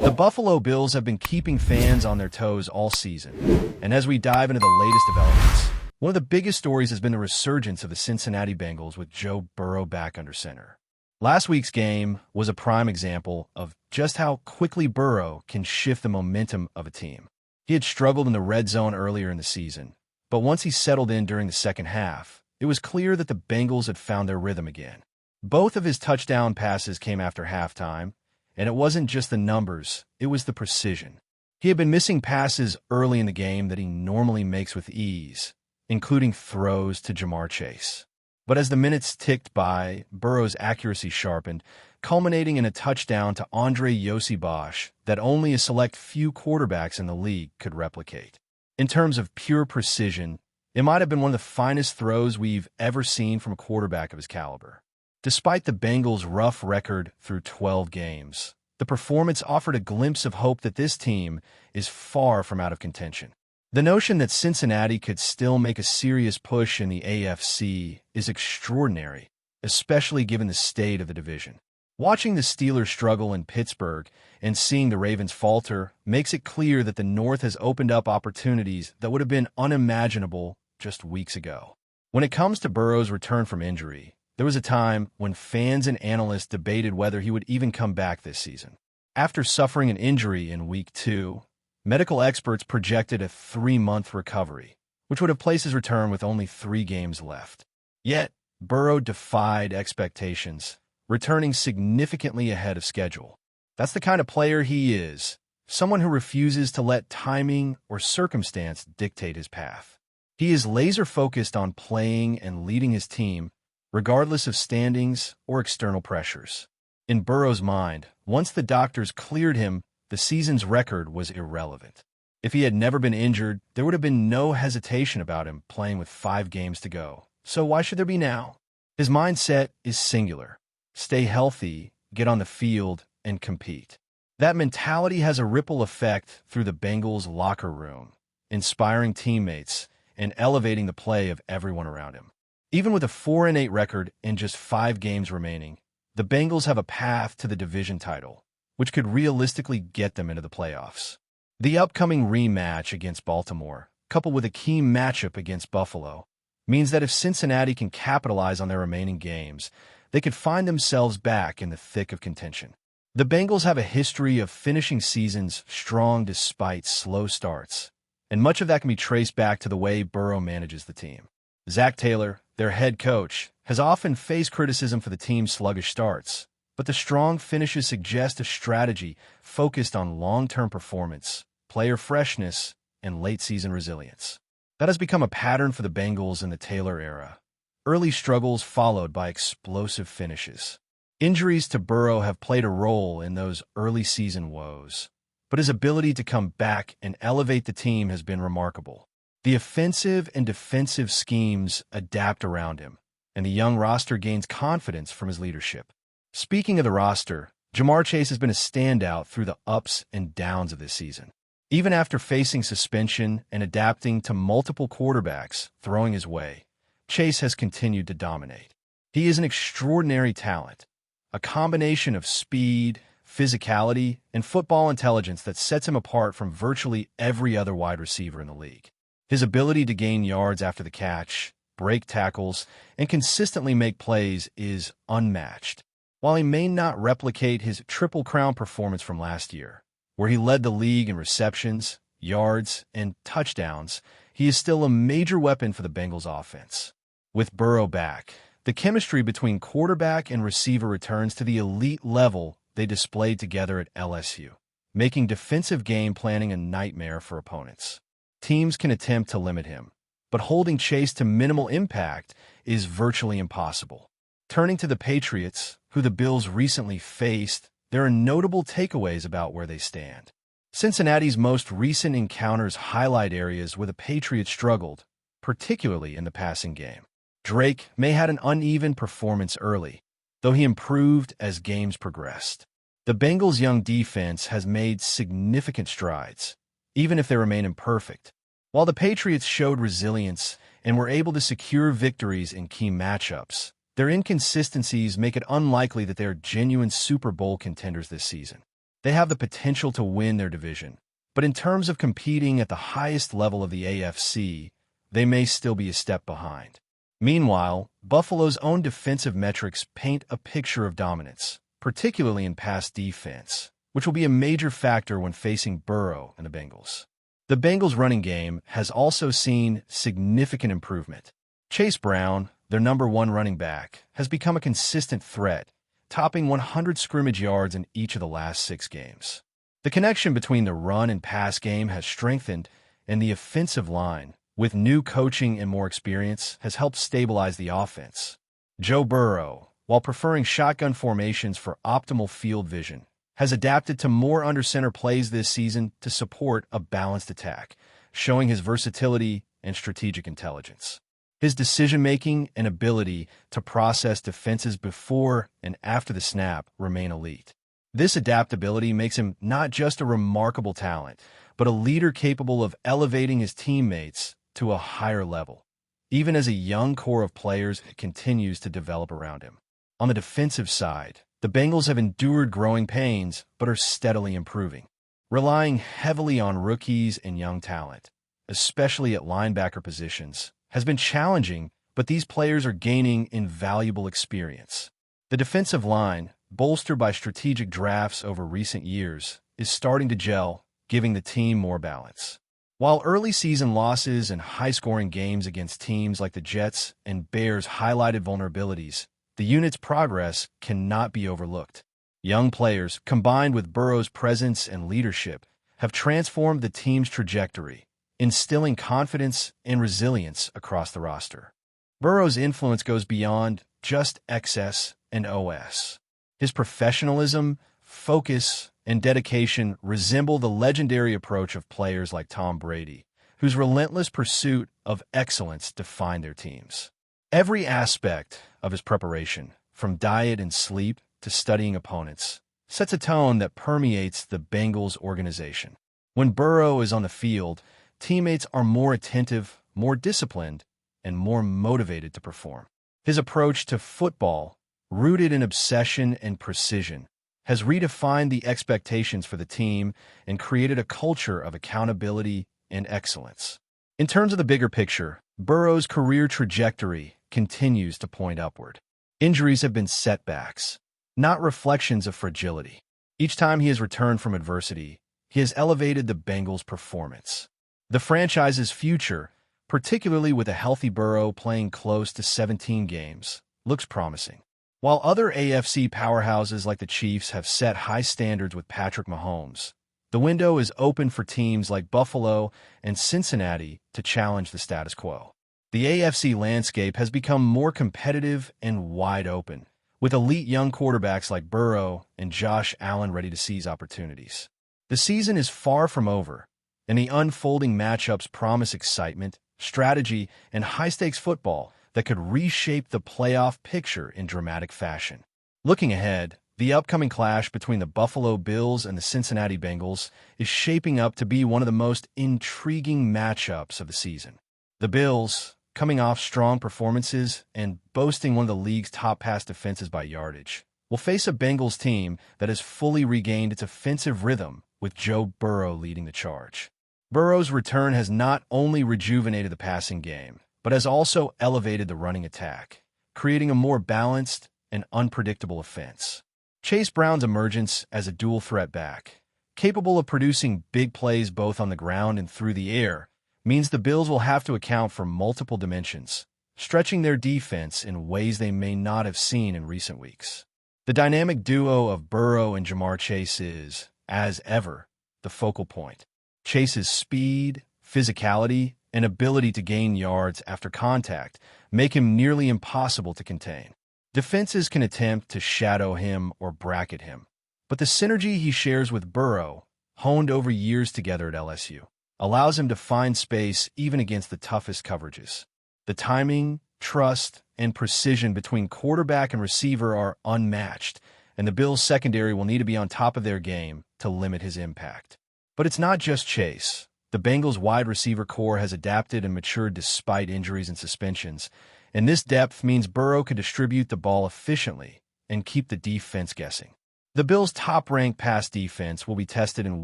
The Buffalo Bills have been keeping fans on their toes all season, and as we dive into the latest developments, one of the biggest stories has been the resurgence of the Cincinnati Bengals with Joe Burrow back under center. Last week's game was a prime example of just how quickly Burrow can shift the momentum of a team. He had struggled in the red zone earlier in the season, but once he settled in during the second half, it was clear that the Bengals had found their rhythm again. Both of his touchdown passes came after halftime, and it wasn't just the numbers, it was the precision. He had been missing passes early in the game that he normally makes with ease, including throws to Jamar Chase. But as the minutes ticked by, Burrow's accuracy sharpened, culminating in a touchdown to Andre Bosch that only a select few quarterbacks in the league could replicate. In terms of pure precision, it might have been one of the finest throws we've ever seen from a quarterback of his caliber. Despite the Bengals' rough record through 12 games, the performance offered a glimpse of hope that this team is far from out of contention. The notion that Cincinnati could still make a serious push in the AFC is extraordinary, especially given the state of the division. Watching the Steelers struggle in Pittsburgh and seeing the Ravens falter makes it clear that the North has opened up opportunities that would have been unimaginable just weeks ago. When it comes to Burrow's return from injury, there was a time when fans and analysts debated whether he would even come back this season. After suffering an injury in Week 2, medical experts projected a 3-month recovery, which would have placed his return with only 3 games left. Yet, Burrow defied expectations, returning significantly ahead of schedule. That's the kind of player he is, someone who refuses to let timing or circumstance dictate his path. He is laser-focused on playing and leading his team, regardless of standings or external pressures. In Burrow's mind, once the doctors cleared him, the season's record was irrelevant. If he had never been injured, there would have been no hesitation about him playing with 5 games to go. So why should there be now? His mindset is singular. Stay healthy, get on the field, and compete. That mentality has a ripple effect through the Bengals' locker room, inspiring teammates and elevating the play of everyone around him. Even with a 4-8 record and just 5 games remaining, the Bengals have a path to the division title, which could realistically get them into the playoffs. The upcoming rematch against Baltimore, coupled with a key matchup against Buffalo, means that if Cincinnati can capitalize on their remaining games, they could find themselves back in the thick of contention. The Bengals have a history of finishing seasons strong despite slow starts, and much of that can be traced back to the way Burrow manages the team. Zach Taylor, their head coach, has often faced criticism for the team's sluggish starts, but the strong finishes suggest a strategy focused on long-term performance, player freshness, and late-season resilience. That has become a pattern for the Bengals in the Taylor era. Early struggles followed by explosive finishes. Injuries to Burrow have played a role in those early season woes, but his ability to come back and elevate the team has been remarkable. The offensive and defensive schemes adapt around him, and the young roster gains confidence from his leadership. Speaking of the roster, Jamar Chase has been a standout through the ups and downs of this season. Even after facing suspension and adapting to multiple quarterbacks throwing his way, Chase has continued to dominate. He is an extraordinary talent, a combination of speed, physicality, and football intelligence that sets him apart from virtually every other wide receiver in the league. His ability to gain yards after the catch, break tackles, and consistently make plays is unmatched. While he may not replicate his Triple Crown performance from last year, where he led the league in receptions, yards, and touchdowns, he is still a major weapon for the Bengals offense. With Burrow back, the chemistry between quarterback and receiver returns to the elite level they displayed together at LSU, making defensive game planning a nightmare for opponents. Teams can attempt to limit him, but holding Chase to minimal impact is virtually impossible. Turning to the Patriots, who the Bills recently faced, there are notable takeaways about where they stand. Cincinnati's most recent encounters highlight areas where the Patriots struggled, particularly in the passing game. Drake may have had an uneven performance early, though he improved as games progressed. The Bengals' young defense has made significant strides, even if they remain imperfect. While the Patriots showed resilience and were able to secure victories in key matchups, their inconsistencies make it unlikely that they are genuine Super Bowl contenders this season. They have the potential to win their division, but in terms of competing at the highest level of the AFC, they may still be a step behind. Meanwhile, Buffalo's own defensive metrics paint a picture of dominance, particularly in pass defense, which will be a major factor when facing Burrow and the Bengals. The Bengals' running game has also seen significant improvement. Chase Brown, their number one running back, has become a consistent threat, topping 100 scrimmage yards in each of the last 6 games. The connection between the run and pass game has strengthened, and the offensive line, with new coaching and more experience, has helped stabilize the offense. Joe Burrow, while preferring shotgun formations for optimal field vision, has adapted to more under-center plays this season to support a balanced attack, showing his versatility and strategic intelligence. His decision-making and ability to process defenses before and after the snap remain elite. This adaptability makes him not just a remarkable talent, but a leader capable of elevating his teammates to a higher level, even as a young core of players continues to develop around him. On the defensive side, the Bengals have endured growing pains but are steadily improving, relying heavily on rookies and young talent, especially at linebacker positions, has been challenging, but these players are gaining invaluable experience. The defensive line, bolstered by strategic drafts over recent years, is starting to gel, giving the team more balance. While early season losses and high-scoring games against teams like the Jets and Bears highlighted vulnerabilities, the unit's progress cannot be overlooked. Young players, combined with Burrow's presence and leadership, have transformed the team's trajectory, instilling confidence and resilience across the roster. Burrow's influence goes beyond just XS and OS. His professionalism, focus, and dedication resemble the legendary approach of players like Tom Brady, whose relentless pursuit of excellence defined their teams. Every aspect of his preparation, from diet and sleep to studying opponents, sets a tone that permeates the Bengals organization. When Burrow is on the field, teammates are more attentive, more disciplined, and more motivated to perform. His approach to football, rooted in obsession and precision, has redefined the expectations for the team and created a culture of accountability and excellence. In terms of the bigger picture, Burrow's career trajectory continues to point upward. Injuries have been setbacks, not reflections of fragility. Each time he has returned from adversity, he has elevated the Bengals' performance. The franchise's future, particularly with a healthy Burrow playing close to 17 games, looks promising. While other AFC powerhouses like the Chiefs have set high standards with Patrick Mahomes, the window is open for teams like Buffalo and Cincinnati to challenge the status quo. The AFC landscape has become more competitive and wide open, with elite young quarterbacks like Burrow and Josh Allen ready to seize opportunities. The season is far from over, and the unfolding matchups promise excitement, strategy, and high-stakes football that could reshape the playoff picture in dramatic fashion. Looking ahead, the upcoming clash between the Buffalo Bills and the Cincinnati Bengals is shaping up to be one of the most intriguing matchups of the season. The Bills, coming off strong performances and boasting one of the league's top pass defenses by yardage, will face a Bengals team that has fully regained its offensive rhythm with Joe Burrow leading the charge. Burrow's return has not only rejuvenated the passing game, but has also elevated the running attack, creating a more balanced and unpredictable offense. Chase Brown's emergence as a dual-threat back, capable of producing big plays both on the ground and through the air, means the Bills will have to account for multiple dimensions, stretching their defense in ways they may not have seen in recent weeks. The dynamic duo of Burrow and Jamar Chase is, as ever, the focal point. Chase's speed, physicality, and ability to gain yards after contact make him nearly impossible to contain. Defenses can attempt to shadow him or bracket him, but the synergy he shares with Burrow, honed over years together at LSU, allows him to find space even against the toughest coverages. The timing, trust, and precision between quarterback and receiver are unmatched, and the Bills' secondary will need to be on top of their game to limit his impact. But it's not just Chase. The Bengals' wide receiver core has adapted and matured despite injuries and suspensions, and this depth means Burrow can distribute the ball efficiently and keep the defense guessing. The Bills' top-ranked pass defense will be tested in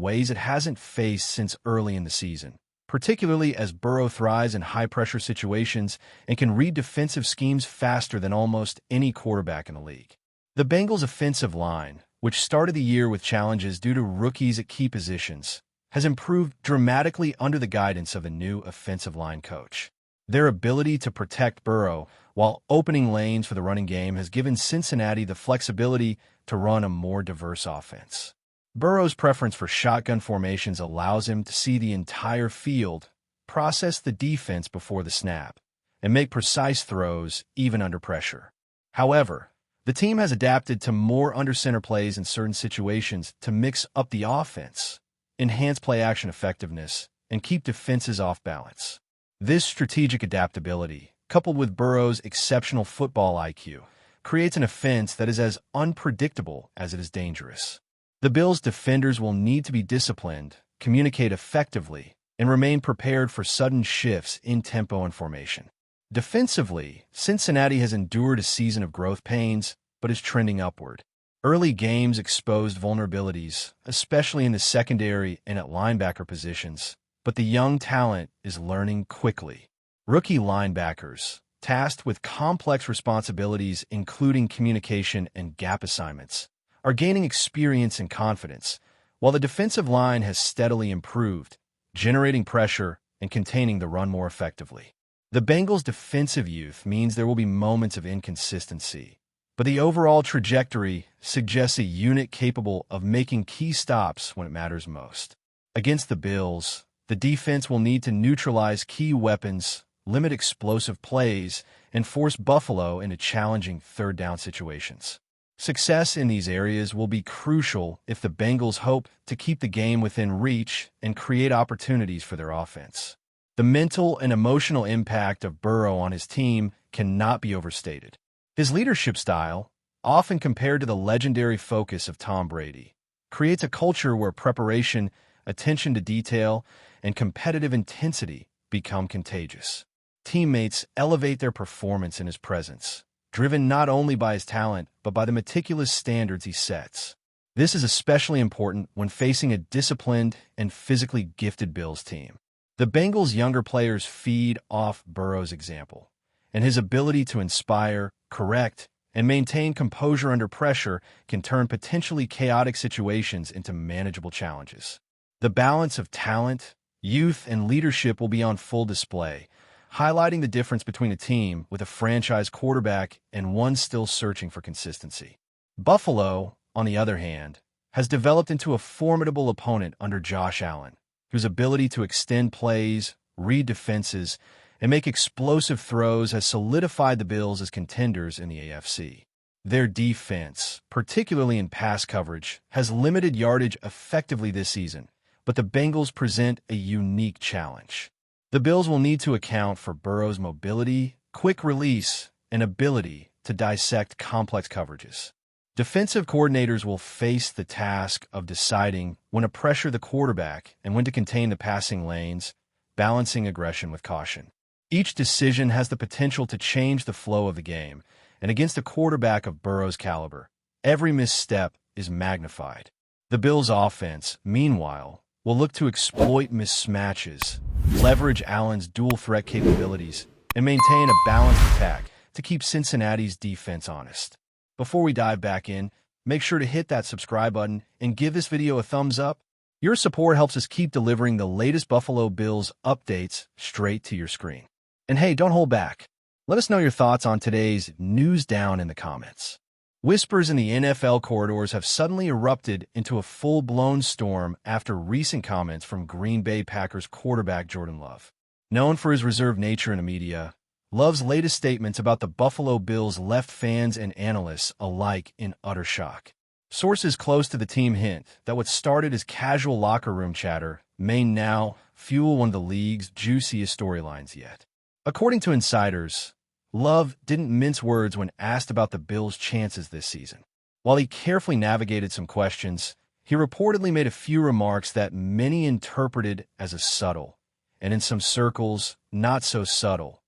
ways it hasn't faced since early in the season, particularly as Burrow thrives in high-pressure situations and can read defensive schemes faster than almost any quarterback in the league. The Bengals' offensive line, which started the year with challenges due to rookies at key positions, has improved dramatically under the guidance of a new offensive line coach. Their ability to protect Burrow while opening lanes for the running game has given Cincinnati the flexibility to run a more diverse offense. Burrow's preference for shotgun formations allows him to see the entire field, process the defense before the snap, and make precise throws even under pressure. However, the team has adapted to more under-center plays in certain situations to mix up the offense, enhance play-action effectiveness, and keep defenses off balance. This strategic adaptability, coupled with Burrow's exceptional football IQ, creates an offense that is as unpredictable as it is dangerous. The Bills' defenders will need to be disciplined, communicate effectively, and remain prepared for sudden shifts in tempo and formation. Defensively, Cincinnati has endured a season of growth pains, but is trending upward. Early games exposed vulnerabilities, especially in the secondary and at linebacker positions, but the young talent is learning quickly. Rookie linebackers, tasked with complex responsibilities including communication and gap assignments, are gaining experience and confidence, while the defensive line has steadily improved, generating pressure and containing the run more effectively. The Bengals' defensive youth means there will be moments of inconsistency, but the overall trajectory suggests a unit capable of making key stops when it matters most. Against the Bills, the defense will need to neutralize key weapons, limit explosive plays, and force Buffalo into challenging third-down situations. Success in these areas will be crucial if the Bengals hope to keep the game within reach and create opportunities for their offense. The mental and emotional impact of Burrow on his team cannot be overstated. His leadership style, often compared to the legendary focus of Tom Brady, creates a culture where preparation, attention to detail, and competitive intensity become contagious. Teammates elevate their performance in his presence, driven not only by his talent but by the meticulous standards he sets. This is especially important when facing a disciplined and physically gifted Bills team. The Bengals' younger players feed off Burrow's example, and his ability to inspire, correct, and maintain composure under pressure can turn potentially chaotic situations into manageable challenges. The balance of talent, youth, and leadership will be on full display, highlighting the difference between a team with a franchise quarterback and one still searching for consistency. Buffalo, on the other hand, has developed into a formidable opponent under Josh Allen, whose ability to extend plays, read defenses, and make explosive throws has solidified the Bills as contenders in the AFC. Their defense, particularly in pass coverage, has limited yardage effectively this season, but the Bengals present a unique challenge. The Bills will need to account for Burrow's mobility, quick release, and ability to dissect complex coverages. Defensive coordinators will face the task of deciding when to pressure the quarterback and when to contain the passing lanes, balancing aggression with caution. Each decision has the potential to change the flow of the game, and against a quarterback of Burrow's caliber, every misstep is magnified. The Bills' offense, meanwhile, will look to exploit mismatches, leverage Allen's dual-threat capabilities, and maintain a balanced attack to keep Cincinnati's defense honest. Before we dive back in, make sure to hit that subscribe button and give this video a thumbs up. Your support helps us keep delivering the latest Buffalo Bills updates straight to your screen. And hey, don't hold back. Let us know your thoughts on today's news down in the comments. Whispers in the NFL corridors have suddenly erupted into a full-blown storm after recent comments from Green Bay Packers quarterback Jordan Love. Known for his reserved nature in the media, Love's latest statements about the Buffalo Bills left fans and analysts alike in utter shock. Sources close to the team hint that what started as casual locker room chatter may now fuel one of the league's juiciest storylines yet. According to insiders, Love didn't mince words when asked about the Bills' chances this season. While he carefully navigated some questions, he reportedly made a few remarks that many interpreted as a subtle, and in some circles, not so subtle,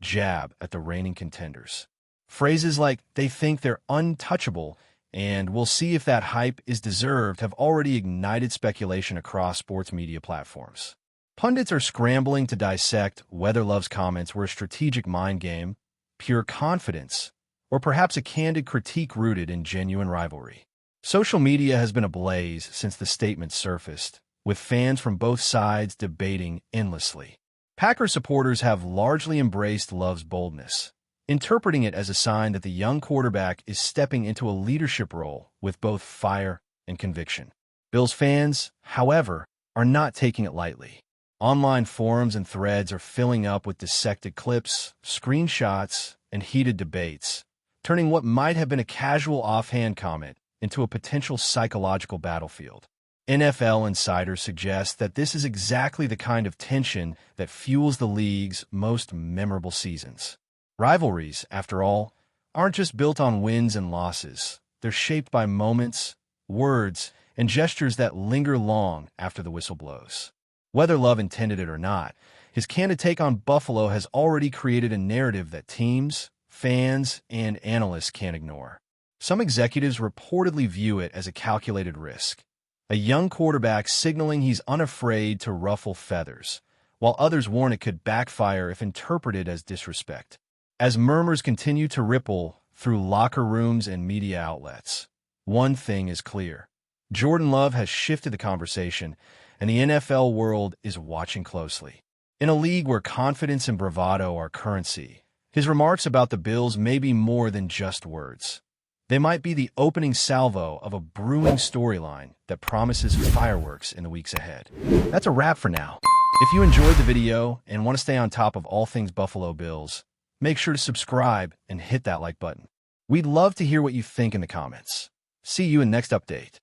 jab at the reigning contenders. Phrases like, "they think they're untouchable," and we'll see if that hype is deserved, have already ignited speculation across sports media platforms. Pundits are scrambling to dissect whether Love's comments were a strategic mind game, pure confidence, or perhaps a candid critique rooted in genuine rivalry. Social media has been ablaze since the statement surfaced, with fans from both sides debating endlessly. Packers supporters have largely embraced Love's boldness, interpreting it as a sign that the young quarterback is stepping into a leadership role with both fire and conviction. Bills fans, however, are not taking it lightly. Online forums and threads are filling up with dissected clips, screenshots, and heated debates, turning what might have been a casual offhand comment into a potential psychological battlefield. NFL insiders suggest that this is exactly the kind of tension that fuels the league's most memorable seasons. Rivalries, after all, aren't just built on wins and losses. They're shaped by moments, words, and gestures that linger long after the whistle blows. Whether Love intended it or not, his candid take on Buffalo has already created a narrative that teams, fans, and analysts can't ignore. Some executives reportedly view it as a calculated risk, a young quarterback signaling he's unafraid to ruffle feathers, while others warn it could backfire if interpreted as disrespect. As murmurs continue to ripple through locker rooms and media outlets, one thing is clear. Jordan Love has shifted the conversation, and the NFL world is watching closely. In a league where confidence and bravado are currency, his remarks about the Bills may be more than just words. They might be the opening salvo of a brewing storyline that promises fireworks in the weeks ahead. That's a wrap for now. If you enjoyed the video and want to stay on top of all things Buffalo Bills, make sure to subscribe and hit that like button. We'd love to hear what you think in the comments. See you in the next update.